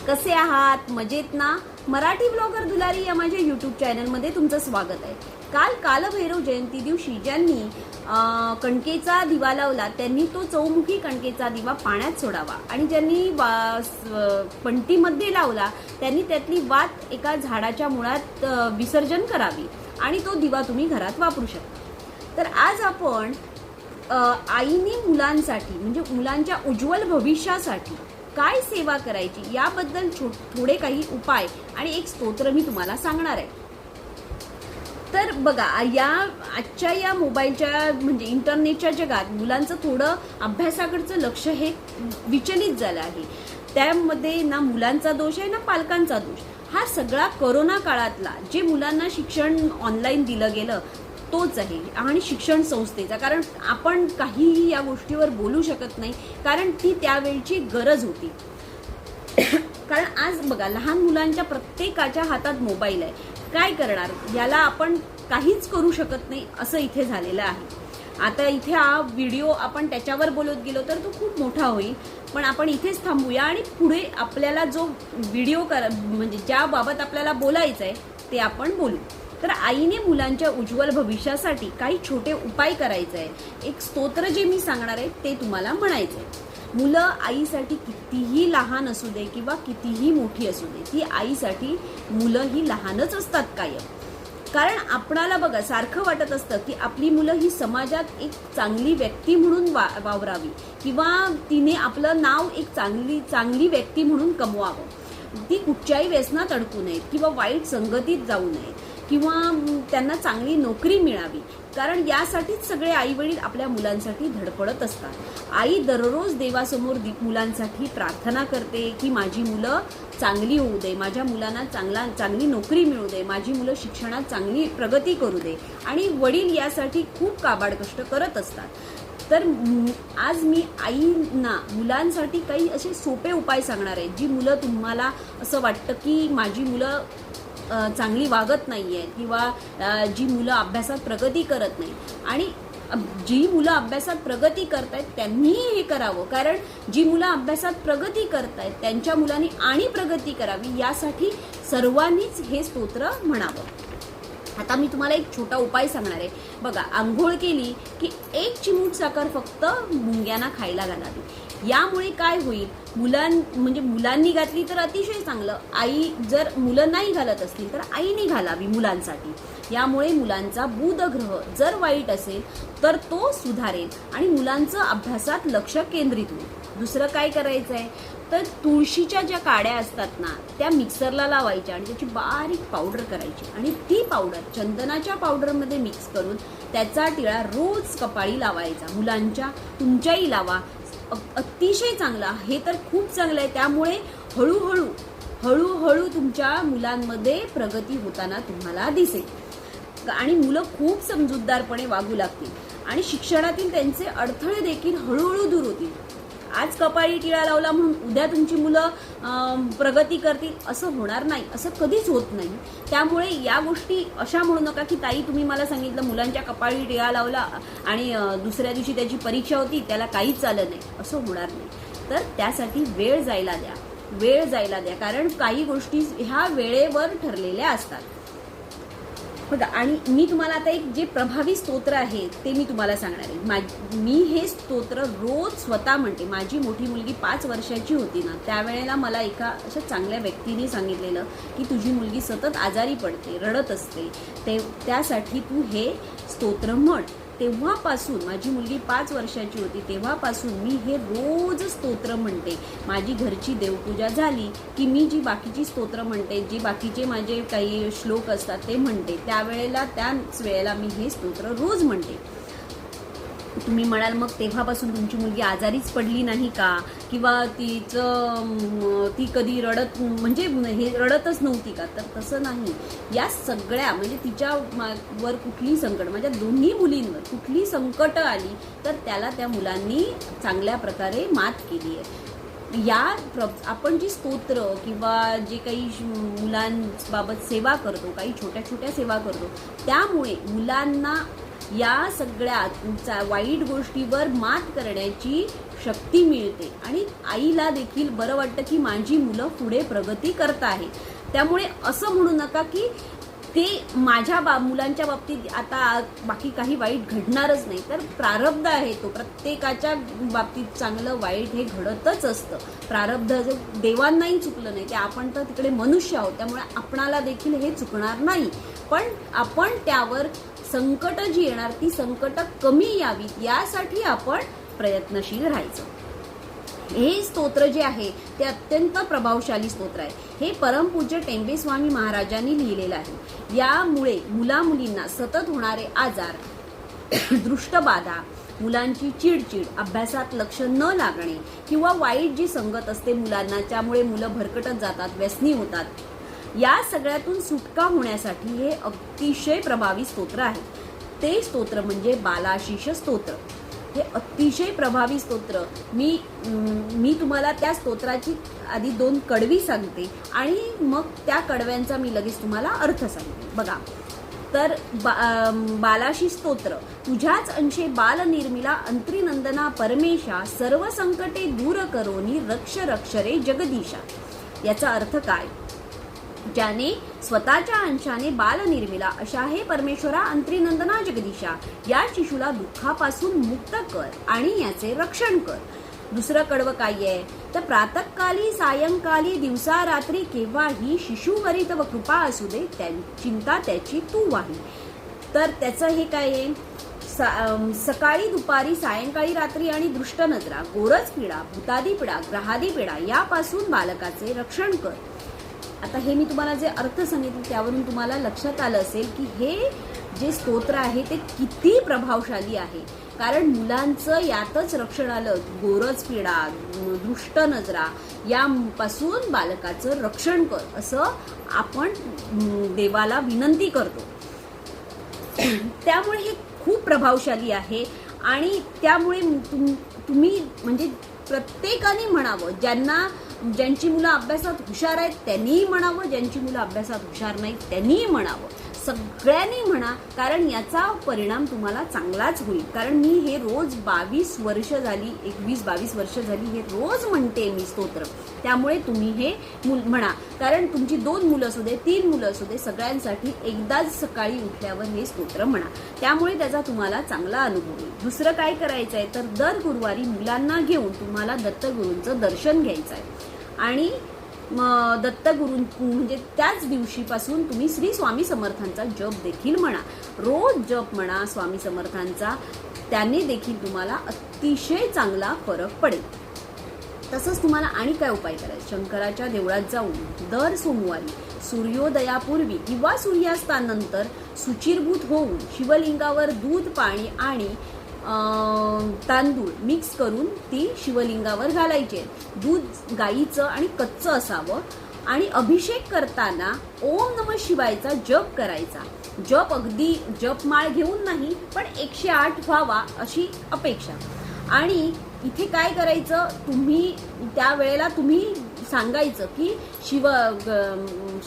कसे आहात? मजेत ना? मराठी ब्लॉगर दुलारी या माझ्या यूट्यूब चॅनलमध्ये तुमचं स्वागत आहे. काल कालभैरव जयंती दिवशी ज्यांनी कणकेचा दिवा लावला त्यांनी तो चौमुखी कणकेचा दिवा पाण्यात सोडावा आणि ज्यांनी पंटीमध्ये लावला त्यांनी त्यातली वात एका झाडाच्या मुळात विसर्जन करावी आणि तो दिवा तुम्ही घरात वापरू शकता. तर आज आपण आईने मुलांसाठी म्हणजे मुलांच्या उज्ज्वल भविष्यासाठी काय सेवा करायची याबद्दल थोडे काही उपाय आणि एक स्तोत्र मी तुम्हाला सांगणार आहे. तर बघा, आजच्या या मोबाईलच्या म्हणजे इंटरनेटच्या जगात मुलांचं थोडं अभ्यासाकडचं लक्ष हे विचलित झालं आहे. त्यामध्ये ना मुलांचा दोष आहे ना पालकांचा दोष. हा सगळा कोरोना काळातला जे मुलांना शिक्षण ऑनलाईन दिलं गेलं तोच आहे आणि शिक्षण संस्थेचा. कारण आपण काहीही या गोष्टीवर बोलू शकत नाही कारण ती त्यावेळची गरज होती. कारण आज बघा, लहान मुलांच्या प्रत्येकाच्या हातात मोबाईल आहे. काय करणार, याला आपण काहीच करू शकत नाही असं इथे झालेलं आहे. आता इथे हा व्हिडिओ आपण त्याच्यावर बोलत गेलो तर तो खूप मोठा होईल, पण आपण इथेच थांबूया आणि पुढे आपल्याला जो व्हिडिओ म्हणजे ज्या बाबत आपल्याला बोलायचं आहे ते आपण बोलू. तर आईने मुलांच्या उज्ज्वल भविष्यासाठी काही छोटे उपाय करायचे आहे. एक स्तोत्र जे मी सांगणार आहे ते तुम्हाला म्हणायचं आहे. मुलं आईसाठी कितीही लहान असू दे किंवा कितीही मोठी असू दे, ती आईसाठी मुलं ही लहानच असतात कायम. कारण आपणाला बघा सारखं वाटत असतं की आपली मुलं ही समाजात एक चांगली व्यक्ती म्हणून वावरावी किंवा तिने आपलं नाव एक चांगली व्यक्ती म्हणून कमवावं. ती कुठच्याही व्यसनात अडकू नयेत किंवा वाईट संगतीत जाऊ नयेत किंवा त्यांना चांगली नोकरी मिळावी. कारण यासाठीच सगळे आई वडील आपल्या मुलांसाठी धडपडत असतात. आई दररोज देवासमोर मुलांसाठी प्रार्थना करते की माझी मुलं चांगली होऊ दे, माझ्या मुलांना चांगली नोकरी मिळू दे, माझी मुलं शिक्षणात चांगली प्रगती करू दे. आणि वडील यासाठी खूप काबाड कष्ट करत असतात. तर आज मी आईंना मुलांसाठी काही असे सोपे उपाय सांगणार आहे. जी मुलं तुम्हाला असं वाटतं की माझी मुलं चांगली वागत नाहीये किंवा जी मुलं अभ्यासात प्रगती करत नाही, आणि जी मुलं अभ्यासात प्रगती करतायत त्यांनीही हे करावं. कारण जी मुलं अभ्यासात प्रगती करतायत त्यांच्या मुलांनी आणि प्रगती करावी यासाठी सर्वांनीच हे स्तोत्र म्हणावं. आता मी तुम्हाला एक छोटा उपाय सांगणार आहे. बघा, आंघोळ केली की 1 चिमूट साखर फक्त मुंग्यांना खायला घालावी. यामुळे काय होईल, मुलांनी घातली तर अतिशय चांगलं. आई जर मुलं नाही घालत असतील तर आईने घालावी मुलांसाठी. यामुळे मुलांचा बुधग्रह जर वाईट असेल तर तो सुधारेल आणि मुलांचं अभ्यासात लक्ष केंद्रित होईल. दुसरं काय करायचं आहे तर तुळशीच्या ज्या काड्या असतात ना त्या मिक्सरला लावायच्या आणि त्याची बारीक पावडर करायची आणि ती पावडर चंदनाच्या पावडरमध्ये मिक्स करून त्याचा टिळा रोज कपाळी लावायचा. मुलांच्या तुमच्याही लावा, अतिशय चांगला. हे तर खूप चांगलं आहे. त्यामुळे हळूहळू तुमच्या मुलांमध्ये प्रगती होताना तुम्हाला दिसेल आणि मुलं खूप समजूतदारपणे वागू लागतील आणि शिक्षणातील त्यांचे अडथळे देखील हळूहळू दूर होतील. आज कपाळी टिळा लावला म्हणून उद्या तुमची मुलं प्रगती करतील असं होणार नाही, असं कधीच होत नाही. त्यामुळे या गोष्टी अशा म्हणू नका की ताई तुम्ही मला सांगितलं मुलांच्या कपाळी टिळा लावला आणि दुसऱ्या दिवशी त्याची परीक्षा होती त्याला काहीच चाललं नाही, असं होणार नाही. तर त्यासाठी वेळ जायला द्या कारण काही गोष्टी ह्या वेळेवर ठरलेल्या असतात. बघा, आणि मी तुम्हाला आता एक जे प्रभावी स्तोत्र आहे ते मी तुम्हाला सांगणार आहे. मी हे स्तोत्र रोज स्वतः म्हणते. माझी मोठी मुलगी 5 वर्षाची होती ना त्यावेळेला मला एका अशा चांगल्या व्यक्तीने सांगितलेलं की तुझी मुलगी सतत आजारी पडते, रडत असते, त्यासाठी तू हे स्तोत्र म्हण. तेव्हापासून माझी मुलगी 5 वर्षाची होती तेव्हापासून मी हे रोज स्तोत्र म्हणते. माझी घरची देवपूजा झाली की मी जी बाकीची स्तोत्र म्हणते, जे बाकीचे माझे काही श्लोक असतात ते म्हणते. त्याच वेळेला मी हे स्तोत्र रोज म्हणते. तुम्ही म्हणाल मग तेव्हापासून तुमची मुलगी आजारीच पडली नाही का किंवा ती कधी रडतच नव्हती का? तर तसं नाही. या सगळ्या म्हणजे तिच्यावर कुठलीही संकट, माझ्या दोन्ही मुलींवर कुठली संकट आली तर त्याला त्या मुलांनी चांगल्या प्रकारे मात केली आहे. आपण जी स्तोत्र किंवा जे काही मुलांबाबत सेवा करतो, काही छोट्या छोट्या सेवा करतो, त्यामुळे मुलांना या सगळ्या वाईट गोष्टीवर मात करण्याची शक्ती मिळते आणि आईला देखील बरं वाटतं की माझी मुलं पुढे प्रगती करत आहे. त्यामुळे असं म्हणू नका की ते माझ्या मुलांच्या बाबतीत आता बाकी काही वाईट घडणारच नाही. तर प्रारब्ध आहे तो, प्रत्येकाच्या बाबतीत चांगलं वाईट हे घडतच असतं. प्रारब्ध देवांनाही चुकलं नाही, ते आपण तर तिकडे मनुष्य आहोत, त्यामुळे आपणाला देखील हे चुकणार नाही. पण आपण त्यावर संकट जी येणार ती संकट कमी यावीत यासाठी आपण प्रयत्नशील राहायचं. हे स्तोत्र जे आहे ते अत्यंत प्रभावशाली स्तोत्र आहे. हे परमपूज्य टेंबे स्वामी महाराजांनी लिहिलेलं आहे. यामुळे मुलामुलींना सतत होणारे आजार, दृष्टबाधा, मुलांची चिडचिड, अभ्यासात लक्ष न लागणे किंवा वाईट जी संगत असते मुलांना त्यामुळे मुलं भरकटत जातात, व्यसनी होतात, या सगळ्यातून सुटका होण्यासाठी हे अतिशय प्रभावी स्तोत्र आहे. ते स्तोत्र म्हणजे बालाशीष स्तोत्र. हे अतिशय प्रभावी स्तोत्र. मी तुम्हाला त्या स्तोत्राची आधी 2 कडवी सांगते आणि मग त्या कडव्यांचा मी लगेच तुम्हाला अर्थ सांगते. बघा, तर बालाशी स्तोत्र. तुझ्याच अंशे बाल निर्मिला अंत्रिनंदना परमेशा, सर्व संकटे दूर करोनी रक्ष रक्ष रे जगदीशा. याचा अर्थ काय? ज्याने स्वतःच्या अंशाने बाल निर्मिला अशा हे परमेश्वरा अंत्रिनंदना जगदीशा, या शिशूला दुःखापासून मुक्त कर आणि याचे रक्षण कर. दुसरं कडवं काय आहे? तर प्रातःकाली, सायंकाली, दिवसा रात्री केव्हाही शिशूवरी तव कृपा असू दे, चिंता त्याची तू वाही. तर त्याचं हे काय आहे? सकाळी, दुपारी, सायंकाळी, रात्री आणि दृष्ट नजरा, गोरज पीडा, भूतादी पीडा, ग्रहादी पीडा यापासून बालकाचे रक्षण कर. आता हे मी तुम्हाला जे अर्थ सांगितले त्यावरून तुम्हाला लक्षात आलं असेल की हे जे स्तोत्र आहे ते किती प्रभावशाली आहे. कारण मुलांचं यातच रक्षण आलं. गोरज पीडा, दृष्ट नजरा यापासून बालकाचं रक्षण कर असं आपण देवाला विनंती करतो. त्यामुळे हे खूप प्रभावशाली आहे आणि त्यामुळे तुम्ही म्हणजे प्रत्येकाने म्हणावं, ज्यांची मुलं अभ्यासात हुशार आहेत त्यांनीही म्हणावं, ज्यांची मुलं अभ्यासात हुशार नाहीत त्यांनीही म्हणावं, सगळ्यांनी म्हणा. कारण याचा परिणाम तुम्हाला चांगलाच होईल. कारण मी हे रोज 22 वर्ष झाली, 21-22 वर्ष झाली हे रोज म्हणते मी स्तोत्र. त्यामुळे तुम्ही हे म्हणा. कारण तुमची 2 मुलं असू दे, 3 मुलं असू दे, सगळ्यांसाठी एकदाच सकाळी उठल्यावर हे स्तोत्र म्हणा. त्यामुळे त्याचा तुम्हाला चांगला अनुभव येईल. दुसरं काय करायचं आहे तर दर गुरुवारी मुलांना घेऊन तुम्हाला दत्तगुरूंचं दर्शन घ्यायचं आहे आणि दत्तगुरू म्हणजे त्याच दिवशीपासून तुम्ही श्री स्वामी समर्थांचा जप देखील म्हणा. रोज जप म्हणा स्वामी समर्थांचा, त्याने देखील तुम्हाला अतिशय चांगला फरक पडेल. तसंच तुम्हाला आणि काय उपाय करायचे? शंकराच्या देवळात जाऊन दर सोमवारी सूर्योदयापूर्वी किंवा सूर्यास्तानंतर शुचिर्भूत होऊन शिवलिंगावर दूध, पाणी आणि तांदूळ मिक्स करून ती शिवलिंगावर घालायचे. दूध गाईचं आणि कच्चं असावं आणि अभिषेक करताना ओम नमः शिवायचा जप करायचा. जप अगदी जपमाळ घेऊन नाही, पण 108 व्हावा अशी अपेक्षा. आणि इथे काय करायचं, तुम्ही त्यावेळेला तुम्ही सांगायचं की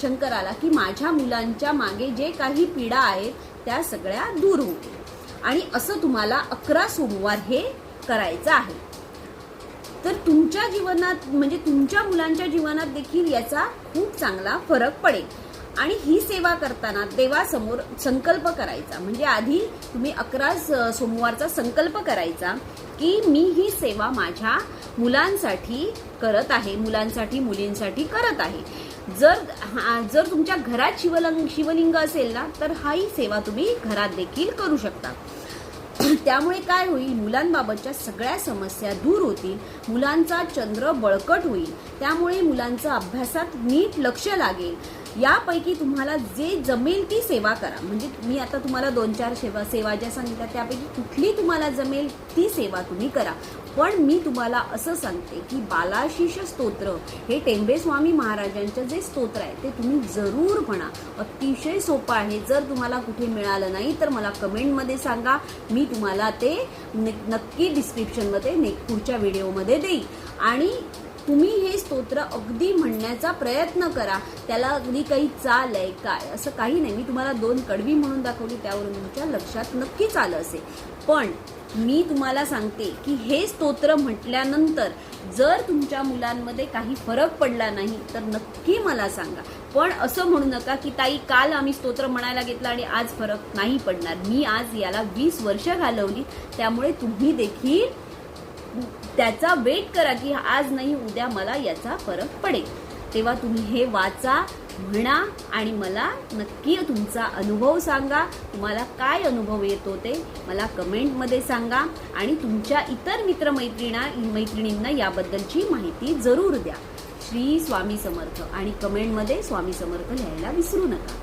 शंकराला की माझ्या मुलांच्या मागे जे काही पीडा आहेत त्या सगळ्या दूर होतील. आणि असं तुम्हाला 11 सोमवार हे करायचं आहे. तर तुमच्या जीवनात म्हणजे तुमच्या मुलांच्या जीवनात देखील याचा खूप चांगला फरक पडेल. आणि ही सेवा करताना देवासमोर संकल्प करायचा. म्हणजे आधी तुम्ही 11 सोमवारचा संकल्प करायचा की मी ही सेवा माझ्या मुलांसाठी करत आहे, मुलांसाठी मुलींसाठी करत आहे. जर तुमच्या घरात शिवलिंग असेल ना तर ही सेवा तुम्ही घरात देखील करू शकता. त्यामुळे काय होईल, मुलांबाबतच्या सगळ्या समस्या दूर होतील, मुलांचा चंद्र बळकट होईल, त्यामुळे मुलांचं अभ्यासात नीट लक्ष लागेल. यापैकी तुम्हाला जे जमेल ती सेवा करा. म्हणजे मी आता तुम्हाला 2-4 सेवा ज्या सांगितल्या त्यापैकी कुठली तुम्हाला जमेल ती सेवा तुम्ही करा. पण मी तुम्हाला असं सांगते की बालाशीष स्तोत्र हे टेंबे स्वामी महाराजांचं जे स्तोत्र आहे ते तुम्ही जरूर म्हणा. अतिशय सोपं आहे. जर तुम्हाला कुठे मिळालं नाही तर मला कमेंटमध्ये सांगा, मी तुम्हाला ते नक्की डिस्क्रिप्शनमध्ये पुढच्या व्हिडिओमध्ये देईन. आणि तुम्ही हे स्तोत्र अगदी म्हणण्याचा प्रयत्न करा. त्याला अगदी काही चाल आहे काय असं काही नाही. मी तुम्हाला 2 कडवी म्हणून दाखवली, त्यावरून तुमच्या लक्षात नक्कीच आलं असेल. पण मी तुम्हाला सांगते की हे स्तोत्र म्हटल्यानंतर जर तुमच्या मुलांमध्ये काही फरक पडला नाही तर नक्की मला सांगा. पण असं म्हणू नका की ताई काल आम्ही स्तोत्र म्हणायला घेतलं आणि आज फरक नाही पडणार. मी आज याला 20 वर्ष घालवली, त्यामुळे तुम्ही देखील त्याचा वेट करा की आज नाही उद्या मला याचा फरक पडेल. तेव्हा तुम्ही हे वाचा, म्हणा आणि मला नक्की तुमचा अनुभव सांगा. तुम्हाला काय अनुभव येतो ते मला कमेंटमध्ये सांगा आणि तुमच्या इतर मैत्रिणींना याबद्दलची माहिती जरूर द्या. श्री स्वामी समर्थ आणि कमेंटमध्ये स्वामी समर्थ लिहायला विसरू नका.